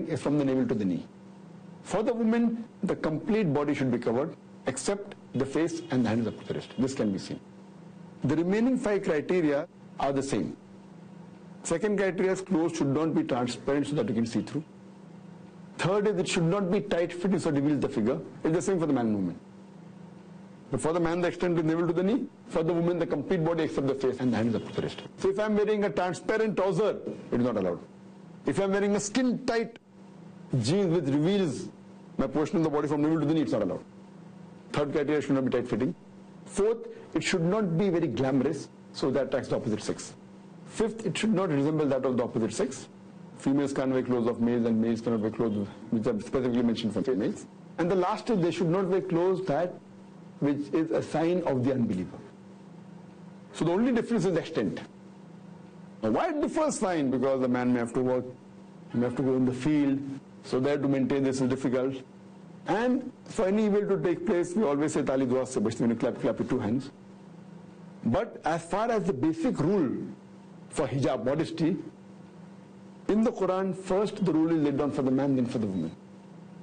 is from the navel to the knee. For the woman, the complete body should be covered except the face and the hands up to the wrist. This can be seen. The remaining 5 criteria are the same. Second criteria is clothes should not be transparent so that you can see through. Third is it should not be tight fitting so it reveals the figure. It's the same for the man and woman. But for the man, the extent is navel to the knee. For the woman, the complete body except the face and the hands up to the wrist. So if I'm wearing a transparent trouser, it is not allowed. If I'm wearing a skin-tight jeans which reveals my portion of the body from navel to the knee, it's not allowed. Third criteria, should not be tight-fitting. Fourth, it should not be very glamorous, so that attracts the opposite sex. Fifth, it should not resemble that of the opposite sex. Females can't wear clothes of males and males cannot wear clothes which are specifically mentioned for females. And the last is they should not wear clothes that which is a sign of the unbeliever. So the only difference is the extent. Now why it differs? Fine, because the man may have to work, he may have to go in the field, so there to maintain this is difficult. And for any evil to take place, we always say Tali Dua Se Bachte, when you clap with 2 hands. But as far as the basic rule for hijab, modesty, in the Quran, first the rule is laid down for the man, then for the woman.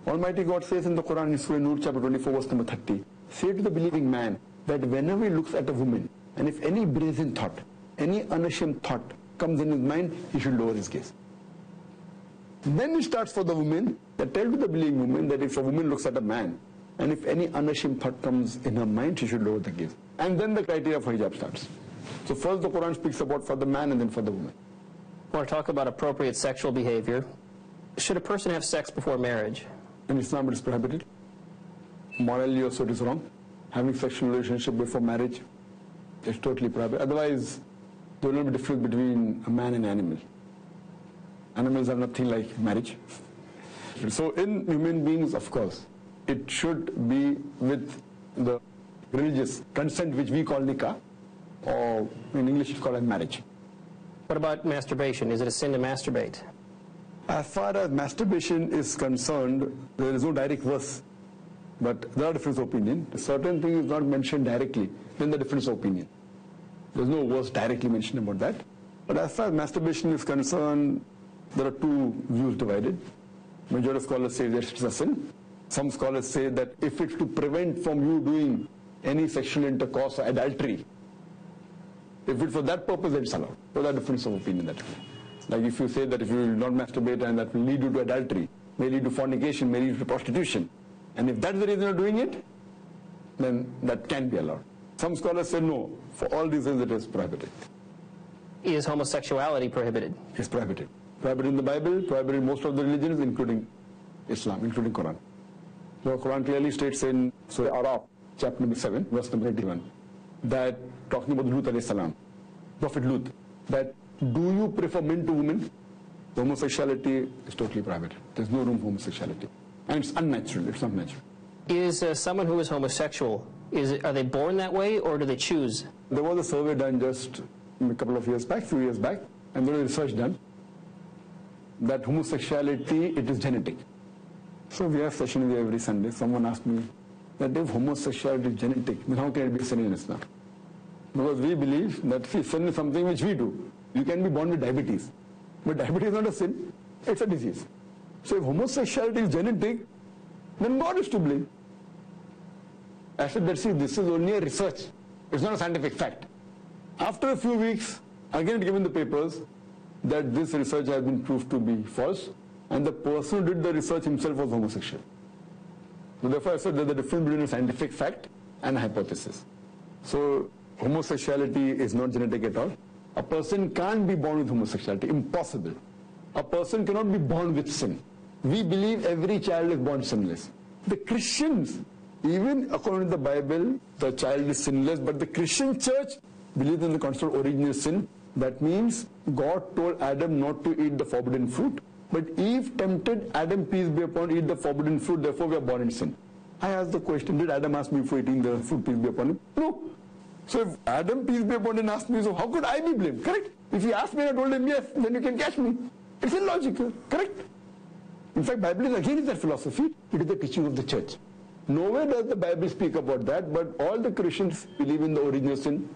Almighty God says in the Quran, in Surah Nur, chapter 24, verse number 30, say to the believing man that whenever he looks at a woman, and if any brazen thought, any unashamed thought comes in his mind, he should lower his gaze. Then it starts for the woman, that tell to the believing woman that if a woman looks at a man, and if any unashamed thought comes in her mind, she should lower the gaze. And then the criteria for hijab starts. So first the Quran speaks about for the man and then for the woman. I want to talk about appropriate sexual behavior. Should a person have sex before marriage? In Islam it is prohibited. Morally also it is wrong. Having sexual relationship before marriage is totally prohibited. Otherwise there will not be difference between a man and an animal. Animals are nothing like marriage. So in human beings, of course, it should be with the religious consent which we call nikah, or in English it's called as marriage. What about masturbation? Is it a sin to masturbate? As far as masturbation is concerned, there is no direct verse, but there are different opinions. A certain thing is not mentioned directly, then the difference of opinion. There is no verse directly mentioned about that. But as far as masturbation is concerned, there are 2 views divided. Majority of scholars say that it's a sin. Some scholars say that if it's to prevent from you doing any sexual intercourse or adultery, if it's for that purpose, then it's allowed. So there are difference of opinion that way. Like if you say that if you will not masturbate and that will lead you to adultery, may lead to fornication, may lead to prostitution, and if that's the reason you're doing it, then that can be allowed. Some scholars say no, for all these reasons it is prohibited. Is homosexuality prohibited? It's prohibited. Prohibited in the Bible, prohibited in most of the religions, including Islam, including Quran. The Quran clearly states in Surah Araf, chapter number 7, verse number 81, that talking about Lut alayhi salam, Prophet Lut, that do you prefer men to women? Homosexuality is totally prohibited. There's no room for homosexuality. And it's unnatural, it's not natural. Is someone who is homosexual, are they born that way or do they choose? There was a survey done just a couple of years back, few years back, and there was research done that homosexuality, it is genetic. So we have session every Sunday. Someone asked me that if homosexuality is genetic, then how can it be a sin in Islam? Because we believe that sin is something which we do. You can be born with diabetes, but diabetes is not a sin, it's a disease. So if homosexuality is genetic, then God is to blame. I said that see, this is only a research, it's not a scientific fact. After a few weeks, again given the papers that this research has been proved to be false, and the person who did the research himself was homosexual. So therefore I said there's a difference between a scientific fact and a hypothesis. So homosexuality is not genetic at all. A person can't be born with homosexuality, impossible. A person cannot be born with sin. We believe every child is born sinless. The Christians, even according to the Bible, the child is sinless, but the Christian church believes in the concept of original sin. That means God told Adam not to eat the forbidden fruit, but Eve tempted Adam, peace be upon him, eat the forbidden fruit, therefore we are born in sin. I asked the question, did Adam ask me for eating the fruit, peace be upon him? No. So if Adam, peace be upon him, asked me, so how could I be blamed? Correct? If he asked me and I told him yes, then you can catch me. It's illogical. Correct? In fact, Bible is against that philosophy. It is the teaching of the church. Nowhere does the Bible speak about that, but all the Christians believe in the original sin,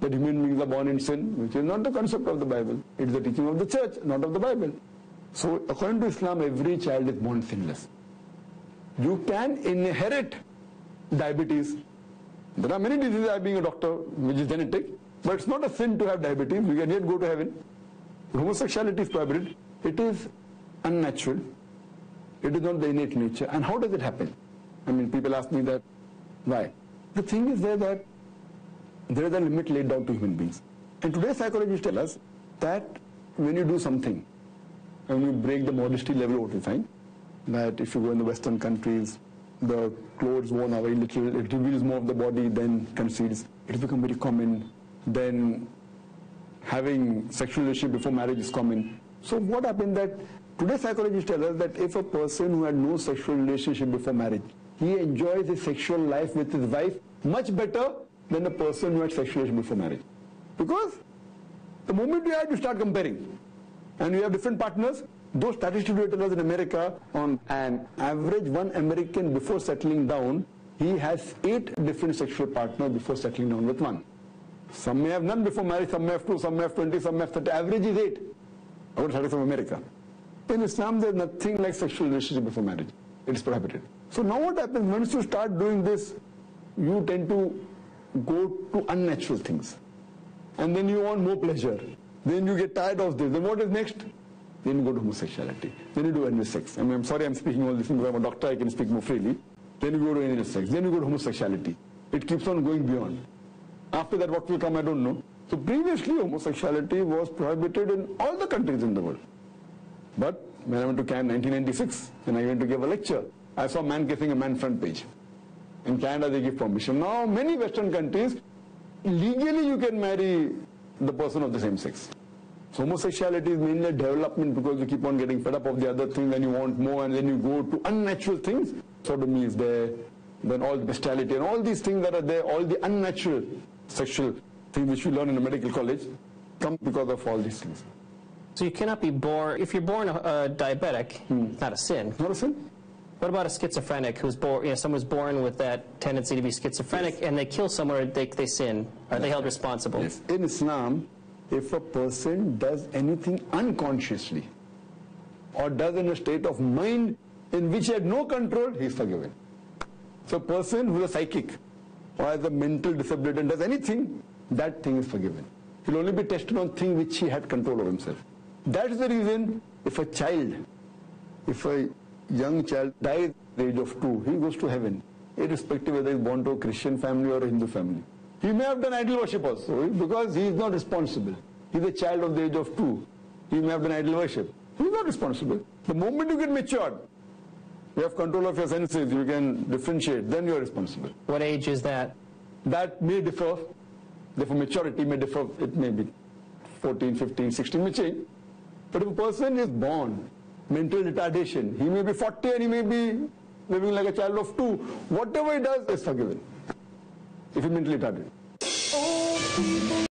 that human beings are born in sin, which is not the concept of the Bible. It is the teaching of the church, not of the Bible. So according to Islam, every child is born sinless. You can inherit diabetes. There are many diseases, I being a doctor, which is genetic, but it's not a sin to have diabetes. You can yet go to heaven. Homosexuality is prohibited. It is unnatural. It is not the innate nature. And how does it happen? I mean, people ask me that, why? The thing is there that there is a limit laid down to human beings. And today psychologists tell us that when you do something, and you break the modesty level, what we find, that if you go in the Western countries, the clothes worn are very little, it reveals more of the body than conceals. It has become very common. Then having sexual relationship before marriage is common. So what happened that today psychologists tell us that if a person who had no sexual relationship before marriage, he enjoys his sexual life with his wife much better than a person who had sexual relationship before marriage. Because the moment you start comparing, and you have different partners. Those statistics tell us in America, on an average, one American before settling down, he has 8 different sexual partners before settling down with one. Some may have none before marriage, some may have 2, some may have 20, some may have 30. Average is 8. I would say from America. In Islam, there is nothing like sexual relationship before marriage. It is prohibited. So now what happens, once you start doing this, you tend to go to unnatural things. And then you want more pleasure. Then you get tired of this. Then what is next? Then you go to homosexuality. Then you do anal sex. I mean, I'm sorry I'm speaking all this things, but I'm a doctor, I can speak more freely. Then you go to anal sex. Then you go to homosexuality. It keeps on going beyond. After that, what will come, I don't know. So previously, homosexuality was prohibited in all the countries in the world. But when I went to Cannes in 1996, and I went to give a lecture, I saw a man kissing a man front page. In Canada, they give permission. Now, many Western countries, legally you can marry the person of the same sex. So homosexuality is mainly a development because you keep on getting fed up of the other things and you want more, and then you go to unnatural things. Sodomy is there, then all the bestiality and all these things that are there, all the unnatural sexual things which we learn in a medical college come because of all these things. So you cannot be born, if you're born a diabetic, it's not a sin. Not a sin? What about a schizophrenic who's born, someone's born with that tendency to be schizophrenic, and they kill someone or they sin? Are they held responsible? Yes. In Islam, if a person does anything unconsciously or does in a state of mind in which he had no control, he is forgiven. So a person who is a psychic or has a mental disability and does anything, that thing is forgiven. He will only be tested on things which he had control of himself. That is the reason if a young child dies at the age of 2, he goes to heaven, irrespective whether he is born to a Christian family or a Hindu family. He may have done idol worship also, because he is not responsible. He is a child of the age of 2. He may have done idol worship. He is not responsible. The moment you get matured, you have control of your senses, you can differentiate, then you are responsible. What age is that? That may differ. Therefore, maturity may differ. It may be 14, 15, 16, may change. But if a person is born mental retardation, he may be 40 and he may be living like a child of 2. Whatever he does is forgiven if he is mentally retarded.